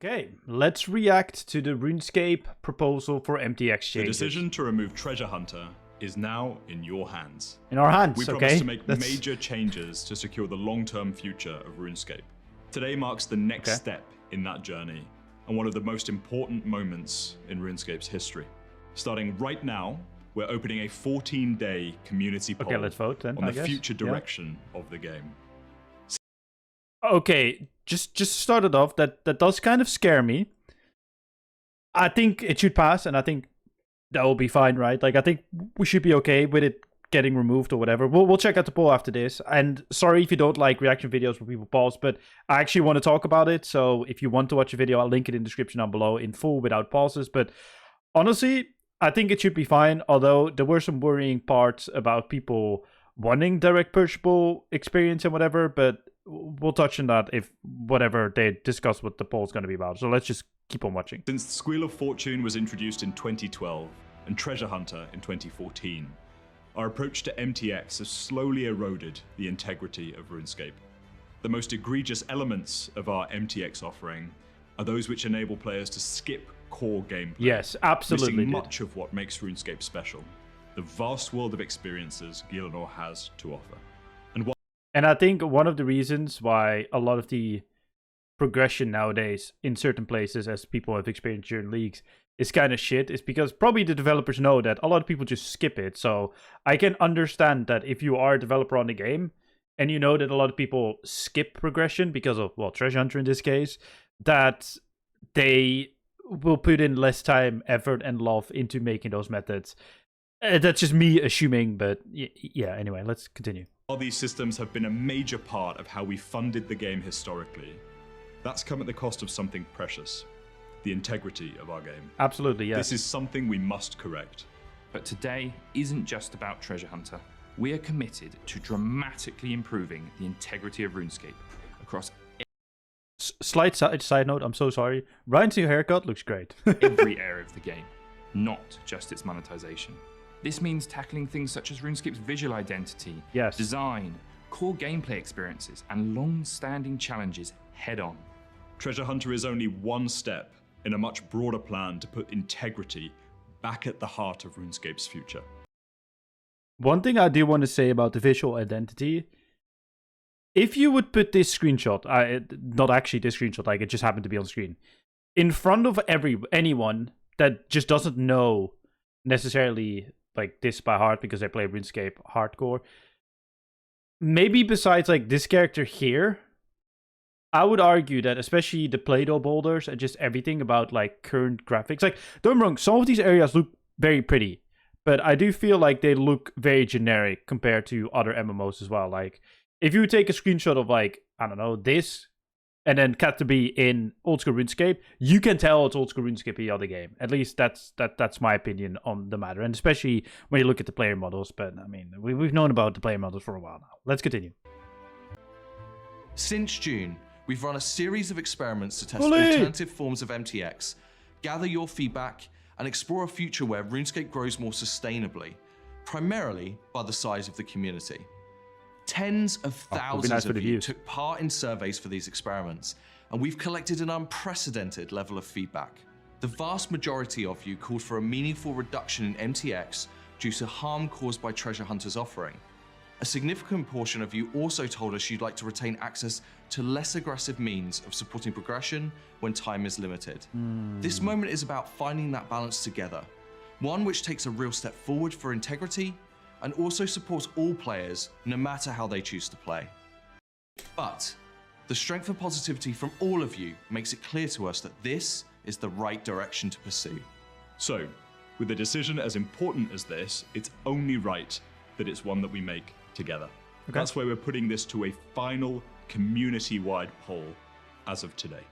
Okay, let's react to the Runescape proposal for MTX changes. The decision to remove Treasure Hunter is now in your hands. In our hands, we okay? promise to make major changes to secure the long-term future of Runescape. Today marks the next step in that journey, and one of the most important moments in RuneScape's history. Starting right now, we're opening a 14-day community poll let's vote then, on the future direction of the game. Okay, just started off, that does kind of scare me. I think it should pass, and I think that will be fine, right? Like, I think we should be okay with it getting removed or whatever. We'll check out the poll after this. And sorry if you don't like reaction videos where people pause, but I actually want to talk about it. So if you want to watch a video, I'll link it in the description down below in full without pauses. But honestly, I think it should be fine. Although there were some worrying parts about people wanting direct purchasable experience and whatever, but we'll touch on that if whatever they discuss what the poll is going to be about. So let's just keep on watching. Since Squeal of Fortune was introduced in 2012 and Treasure Hunter in 2014, our approach to MTX has slowly eroded the integrity of RuneScape. The most egregious elements of our MTX offering are those which enable players to skip core gameplay. Yes, absolutely. Missing much of what makes RuneScape special, the vast world of experiences Gielinor has to offer. And I think one of the reasons why a lot of the progression nowadays in certain places, as people have experienced during leagues, is kind of shit, is because probably the developers know that a lot of people just skip it. So I can understand that if you are a developer on the game and you know that a lot of people skip progression because of, well, Treasure Hunter in this case, that they will put in less time, effort, and love into making those methods. That's just me assuming, but yeah, anyway, let's continue. While these systems have been a major part of how we funded the game historically, that's come at the cost of something precious, the integrity of our game. Absolutely, yes. This is something we must correct. But today isn't just about Treasure Hunter. We are committed to dramatically improving the integrity of RuneScape across Slight side note, I'm so sorry. Ryan's new haircut looks great. every area of the game, not just its monetization. This means tackling things such as RuneScape's visual identity, design, core gameplay experiences, and long-standing challenges head-on. Treasure Hunter is only one step in a much broader plan to put integrity back at the heart of RuneScape's future. One thing I do want to say about the visual identity, if you would put this screenshot, not actually this screenshot, like it just happened to be on screen, in front of anyone that just doesn't know necessarily like this by heart because they play RuneScape hardcore, maybe besides like this character here, I would argue that especially the Play-Doh boulders and just everything about like current graphics, like don't get me wrong, some of these areas look very pretty, but I do feel like they look very generic compared to other MMOs as well. Like if you take a screenshot of like, I don't know, this, and then cut to be in old school RuneScape, you can tell it's old school RuneScape the other game. At least that's my opinion on the matter, and especially when you look at the player models. But I mean, we've known about the player models for a while now. Let's continue. Since June, we've run a series of experiments to test alternative forms of MTX, gather your feedback, and explore a future where RuneScape grows more sustainably, primarily by the size of the community. Tens of thousands of you took part in surveys for these experiments, and we've collected an unprecedented level of feedback. The vast majority of you called for a meaningful reduction in MTX due to harm caused by Treasure Hunter's offering. A significant portion of you also told us you'd like to retain access to less aggressive means of supporting progression when time is limited. This moment is about finding that balance together, one which takes a real step forward for integrity and also supports all players, no matter how they choose to play. But the strength and positivity from all of you makes it clear to us that this is the right direction to pursue. So, with a decision as important as this, it's only right that it's one that we make together. That's why we're putting this to a final community-wide poll as of today.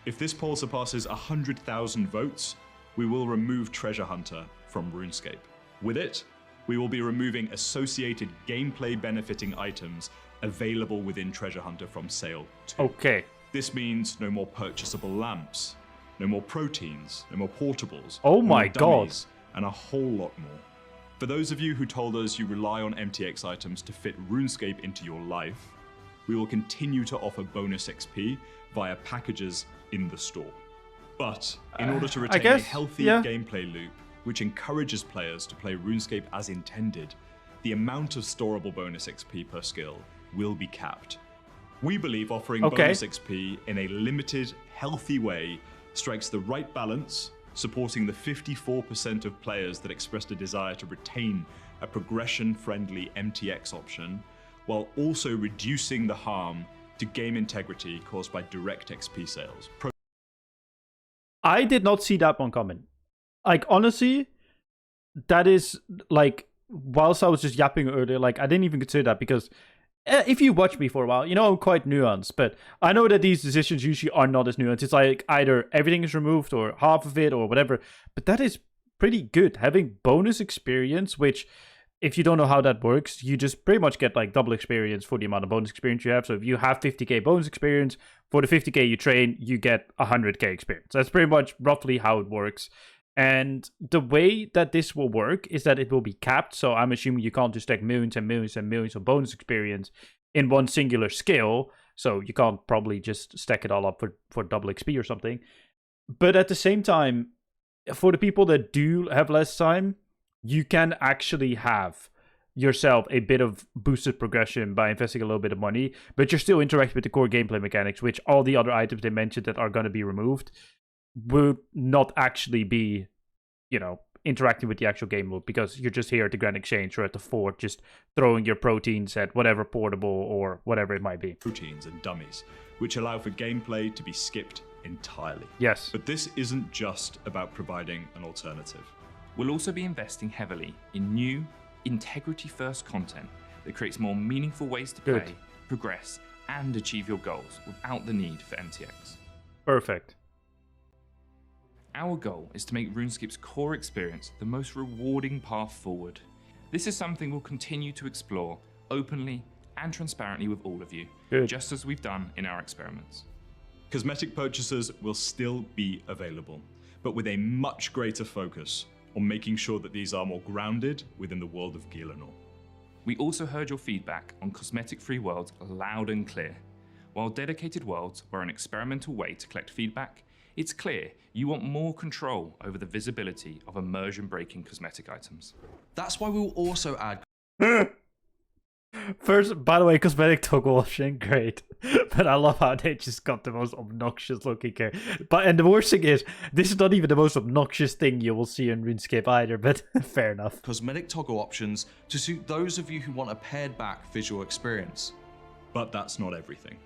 If this poll surpasses 100,000 votes, we will remove Treasure Hunter from RuneScape. With it, we will be removing associated gameplay benefiting items available within Treasure Hunter from sale too. This means no more purchasable lamps, no more proteins, no more portables, oh no my more dummies, and a whole lot more. For those of you who told us you rely on MTX items to fit RuneScape into your life, we will continue to offer bonus XP via packages in the store. But in order to retain a healthy gameplay loop, which encourages players to play RuneScape as intended, the amount of storable bonus XP per skill will be capped. We believe offering bonus XP in a limited, healthy way strikes the right balance, supporting the 54% of players that expressed a desire to retain a progression-friendly MTX option, while also reducing the harm to game integrity caused by direct XP sales. I did not see that one coming. Like, honestly, that is, like, whilst I was just yapping earlier, like, I didn't even consider that because if you watch me for a while, you know I'm quite nuanced, but I know that these decisions usually are not as nuanced. It's like either everything is removed or half of it or whatever, but that is pretty good. Having bonus experience, which, if you don't know how that works, you just pretty much get like double experience for the amount of bonus experience you have. So if you have 50k bonus experience, for the 50k you train, you get 100k experience. That's pretty much roughly how it works. And the way that this will work is that it will be capped. So I'm assuming you can't just stack millions and millions and millions of bonus experience in one singular skill. So you can't probably just stack it all up for double XP or something. But at the same time, for the people that do have less time, you can actually have yourself a bit of boosted progression by investing a little bit of money, but you're still interacting with the core gameplay mechanics, which all the other items they mentioned that are going to be removed would not actually be, you know, interacting with the actual game loop, because you're just here at the Grand Exchange or at the fort, just throwing your proteins at whatever portable or whatever it might be. Proteins and dummies, which allow for gameplay to be skipped entirely. Yes. But this isn't just about providing an alternative. We'll also be investing heavily in new, integrity-first content that creates more meaningful ways to play, progress, and achieve your goals without the need for MTX. Perfect. Our goal is to make RuneScape's core experience the most rewarding path forward. This is something we'll continue to explore openly and transparently with all of you, just as we've done in our experiments. Cosmetic purchases will still be available, but with a much greater focus on making sure that these are more grounded within the world of Gielinor. We also heard your feedback on cosmetic-free worlds loud and clear. While dedicated worlds are an experimental way to collect feedback, it's clear you want more control over the visibility of immersion-breaking cosmetic items. That's why we'll also add... First, by the way, cosmetic toggle option, great. But I love how they just got the most obnoxious looking character. And the worst thing is, this is not even the most obnoxious thing you will see in RuneScape either, but fair enough. Cosmetic toggle options to suit those of you who want a pared back visual experience. But that's not everything.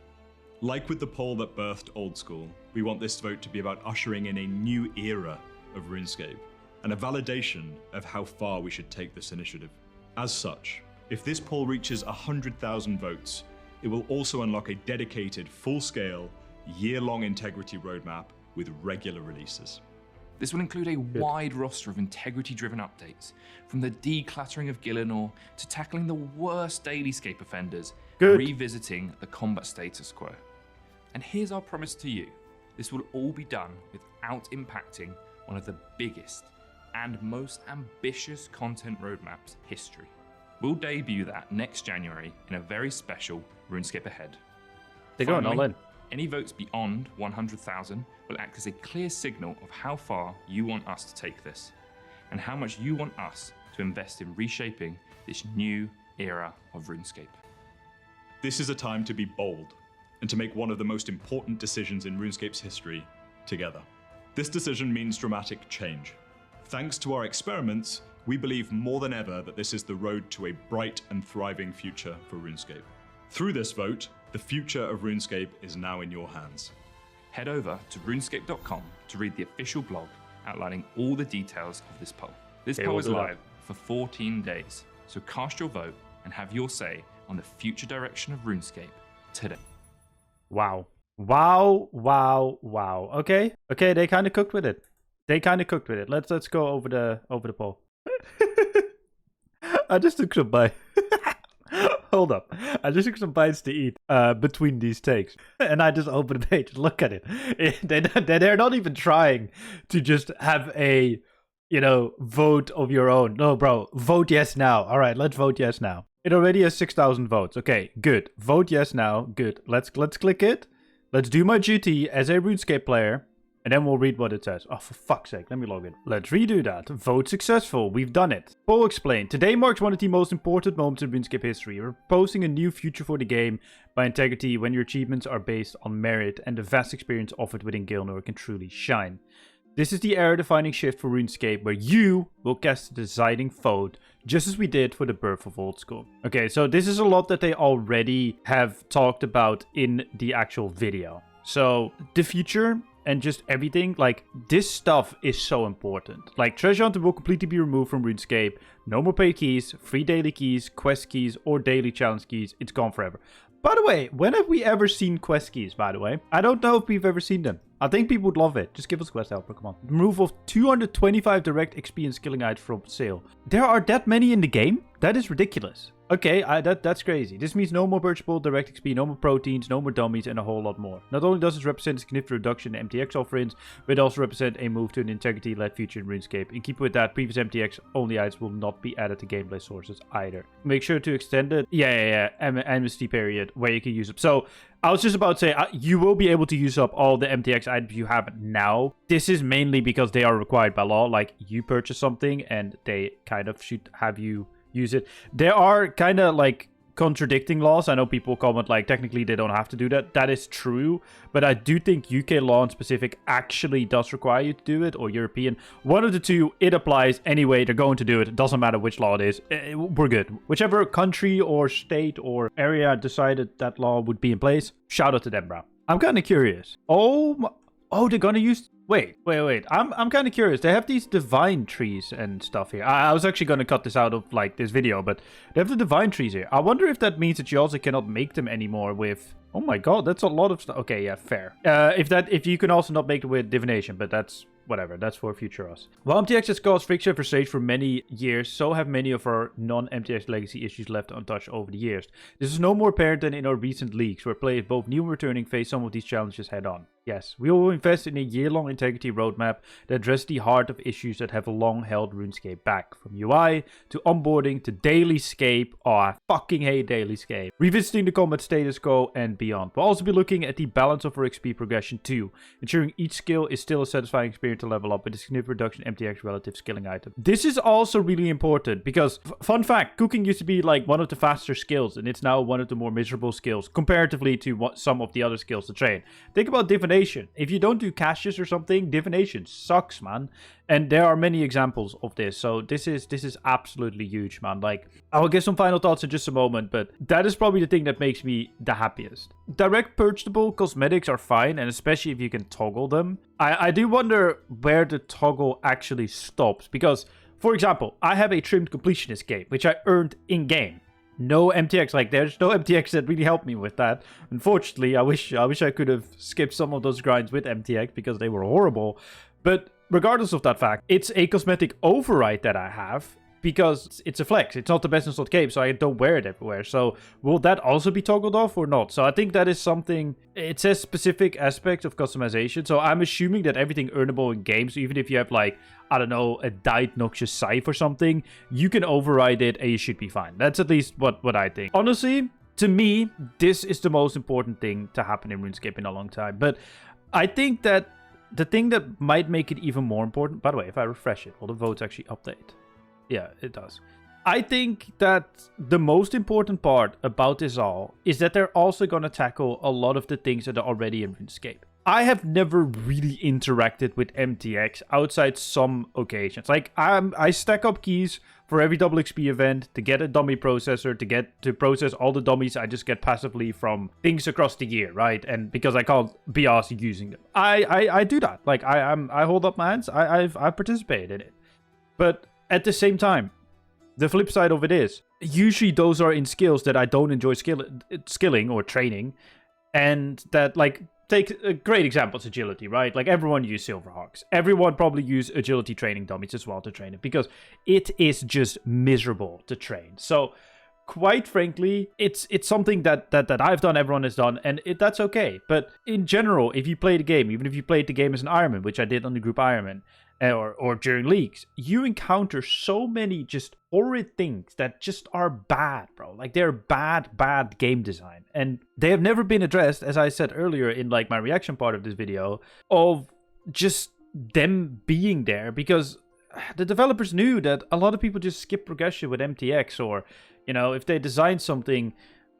Like with the poll that birthed Old School, we want this vote to be about ushering in a new era of RuneScape, and a validation of how far we should take this initiative. As such, if this poll reaches 100,000 votes, it will also unlock a dedicated, full-scale, year-long integrity roadmap with regular releases. This will include a wide roster of integrity-driven updates, from the decluttering of Gielinor to tackling the worst dailyscape offenders, revisiting the combat status quo. And here's our promise to you. This will all be done without impacting one of the biggest and most ambitious content roadmaps in history. We'll debut that next January in a very special RuneScape Ahead. They're going all in. Any votes beyond 100,000 will act as a clear signal of how far you want us to take this, and how much you want us to invest in reshaping this new era of RuneScape. This is a time to be bold, and to make one of the most important decisions in RuneScape's history together. This decision means dramatic change. Thanks to our experiments, we believe more than ever that this is the road to a bright and thriving future for RuneScape. Through this vote, the future of RuneScape is now in your hands. Head over to runescape.com to read the official blog outlining all the details of this poll. This poll is live for 14 days, so cast your vote and have your say on the future direction of RuneScape today. Wow. Wow, wow, wow. Okay, they kind of cooked with it. Let's go over the poll. I just took some bites. Hold up. I just took some bites to eat between these takes. And I just opened the page. Look at it. They're not even trying to just have a, vote of your own. No, bro. Vote yes now. All right, let's vote yes now. It already has 6,000 votes. Okay, good. Vote yes now. Good. Let's click it. Let's do my duty as a RuneScape player And then we'll read what it says. Oh, for fuck's sake, let me log in. Let's redo that. Vote successful. We've done it. Paul explained. Today marks one of the most important moments in Runescape history. We're proposing a new future for the game by integrity when your achievements are based on merit and the vast experience offered within Gilnor can truly shine. This is the era-defining shift for RuneScape where you will cast the deciding vote, just as we did for the birth of Old School. Okay, so this is a lot that they already have talked about in the actual video. So, the future and just everything, like, this stuff is so important. Like, Treasure Hunter will completely be removed from RuneScape. No more paid keys, free daily keys, quest keys, or daily challenge keys. It's gone forever. By the way, when have we ever seen quest keys, by the way? I don't know if we've ever seen them. I think people would love it. Just give us quest helper, come on. Removal of 225 direct XP and skilling items from sale. There are that many in the game? That is ridiculous. Okay, that's crazy. This means no more purchasable direct XP, no more proteins, no more dummies, and a whole lot more. Not only does this represent a significant reduction in MTX offerings, but it also represents a move to an integrity-led future in RuneScape. In keeping with that, previous MTX-only items will not be added to gameplay sources either. Make sure to extend it. Amnesty period, where you can use it. So, I was just about to say, you will be able to use up all the MTX items you have now. This is mainly because they are required by law. Like, you purchase something, and they kind of should have you use it. There are kind of like contradicting laws. I know people comment like technically they don't have to do that. That is true, but I do think UK law in specific actually does require you to do it, or European. One of the two, it applies anyway. They're going to do it. It doesn't matter which law it is. We're good. Whichever country or state or area decided that law would be in place, shout out to them, bro. I'm kind of curious. Oh, they're gonna use... Wait. I'm kind of curious. They have these divine trees and stuff here. I was actually going to cut this out of like this video, but they have the divine trees here. I wonder if that means that you also cannot make them anymore with... Oh my god, that's a lot of stuff. Okay, yeah, fair. If you can also not make it with divination, but that's... Whatever, that's for future us. While MTX has caused friction and frustration for many years, so have many of our non-MTX legacy issues left untouched over the years. This is no more apparent than in our recent leaks, where players both new and returning face some of these challenges head-on. Yes, we will invest in a year-long integrity roadmap that addresses the heart of issues that have long held RuneScape back. From UI, to onboarding, to dailyscape. Oh, I fucking hate dailyscape. Revisiting the combat status quo and beyond. We'll also be looking at the balance of our XP progression too, ensuring each skill is still a satisfying experience to level up with a significant reduction in MTX relative skilling item. This is also really important because, fun fact, cooking used to be like one of the faster skills, and it's now one of the more miserable skills comparatively to what some of the other skills to train. Think about divination. If you don't do caches or something, divination sucks, man. And there are many examples of this, so this is absolutely huge, man. Like, I'll give some final thoughts in just a moment, but that is probably the thing that makes me the happiest. Direct purchasable cosmetics are fine, and especially if you can toggle them. I do wonder where the toggle actually stops, because, for example, I have a trimmed completionist cape, which I earned in-game. No MTX, like there's no MTX that really helped me with that. Unfortunately, I wish I could have skipped some of those grinds with MTX because they were horrible. But regardless of that fact, it's a cosmetic override that I have because it's a flex. It's not the best in slot cape, so I don't wear it everywhere. So will that also be toggled off or not? So I think that is something... It says specific aspects of customization, so I'm assuming that everything earnable in game, so even if you have like, I don't know, a dyed Noxious Scythe or something, you can override it and you should be fine. That's at least what I think. Honestly, to me, this is the most important thing to happen in RuneScape in a long time. But I think that the thing that might make it even more important... By the way, if I refresh it, will the votes actually update? Yeah, it does. I think that the most important part about this all is that they're also going to tackle a lot of the things that are already in RuneScape. I have never really interacted with MTX outside some occasions. Like, I stack up keys for every double XP event to get a dummy processor, to process all the dummies I just get passively from things across the year, right? And because I can't be asked using them. I do that. Like, I hold up my hands. I've participated in it. But at the same time, the flip side of it is, usually those are in skills that I don't enjoy skilling or training. And that, like, take a great example is agility, right? Like, everyone use Silverhawks. Everyone probably use agility training dummies as well to train it, because it is just miserable to train. So, quite frankly, it's something that I've done, everyone has done, and that's okay. But in general, if you play the game, even if you played the game as an Ironman, which I did on the group Ironman, or during leagues, you encounter so many just horrid things that just are bad, bro. Like, they're bad game design. And they have never been addressed, as I said earlier in like my reaction part of this video, of just them being there, because the developers knew that a lot of people just skip progression with MTX, or, you know, if they design something,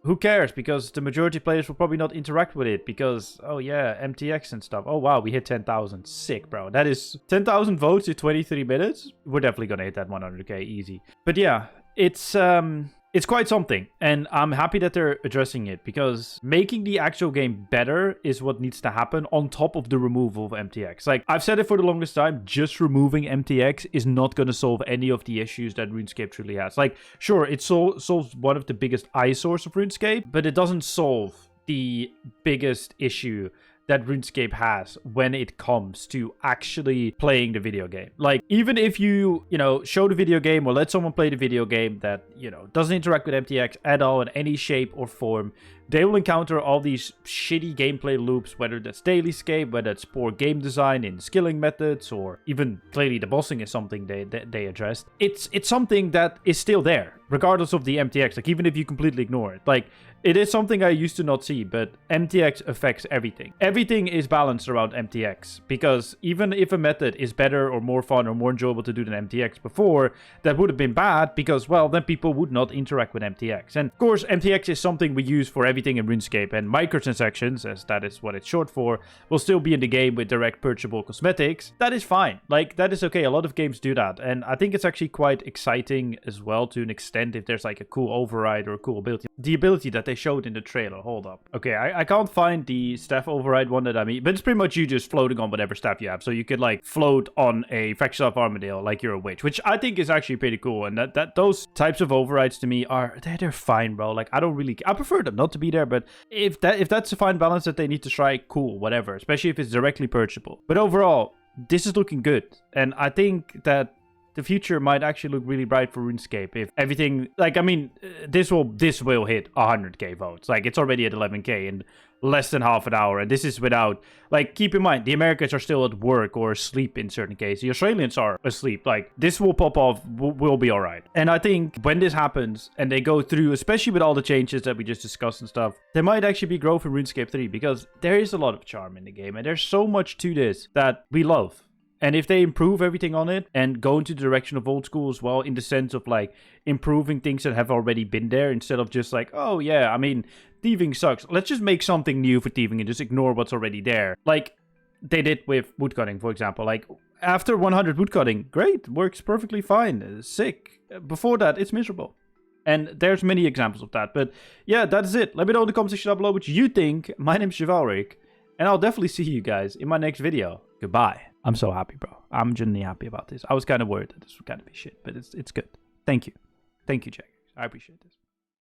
who cares? Because the majority of players will probably not interact with it because, oh yeah, MTX and stuff. Oh wow, we hit 10,000. Sick, bro. That is 10,000 votes in 23 minutes. We're definitely gonna hit that 100k easy. But yeah, it's quite something, and I'm happy that they're addressing it, because making the actual game better is what needs to happen on top of the removal of MTX. Like, I've said it for the longest time, just removing MTX is not going to solve any of the issues that RuneScape truly has. Like, sure, it solves one of the biggest eyesores of RuneScape, but it doesn't solve the biggest issue that RuneScape has when it comes to actually playing the video game. Like, even if you know, show the video game or let someone play the video game that, you know, doesn't interact with MTX at all in any shape or form, they will encounter all these shitty gameplay loops, whether that's daily scape, whether it's poor game design in skilling methods, or even clearly the bossing is something they addressed. It's something that is still there, regardless of the MTX, like even if you completely ignore it. Like, it is something I used to not see, but MTX affects everything. Everything is balanced around MTX, because even if a method is better or more fun or more enjoyable to do than MTX before, that would have been bad, because, well, then people would not interact with MTX. And of course, MTX is something we use for everything in RuneScape, and microtransactions, as that is what it's short for, will still be in the game with direct purchasable cosmetics. That is fine. Like, that is okay. A lot of games do that, and I think it's actually quite exciting as well, to an extent, if there's like a cool override or a cool ability. The ability that they showed in the trailer. Hold up. Okay, I can't find the staff override one that I mean, but it's pretty much you just floating on whatever staff you have. So you could like float on a faction of Armadale like you're a witch, which I think is actually pretty cool. And that those types of overrides to me are they're fine, bro. Like, I prefer them not to be there, but if that's a fine balance that they need to try, cool, whatever. Especially if it's directly purchasable. But overall, this is looking good, and I think that the future might actually look really bright for RuneScape if everything, like, I mean, this will hit 100k votes. Like, it's already at 11k in less than half an hour, and this is without, like, keep in mind, the Americans are still at work or asleep in certain cases. The Australians are asleep. Like, this will pop off, will be all right. And I think when this happens and they go through, especially with all the changes that we just discussed and stuff, there might actually be growth in RuneScape 3, because there is a lot of charm in the game, and there's so much to this that we love. And if they improve everything on it and go into the direction of old school as well, in the sense of like improving things that have already been there, instead of just like, oh yeah, I mean, thieving sucks, let's just make something new for thieving and just ignore what's already there. Like they did with woodcutting, for example. Like, after 100 woodcutting, great, works perfectly fine, sick. Before that, it's miserable. And there's many examples of that. But yeah, that's it. Let me know in the comment section down below what you think. My name's Chevalric, and I'll definitely see you guys in my next video. Goodbye. I'm so happy, bro. I'm genuinely happy about this. I was kind of worried that this would kind of be shit, but it's good. Thank you. Thank you, Jack. I appreciate this.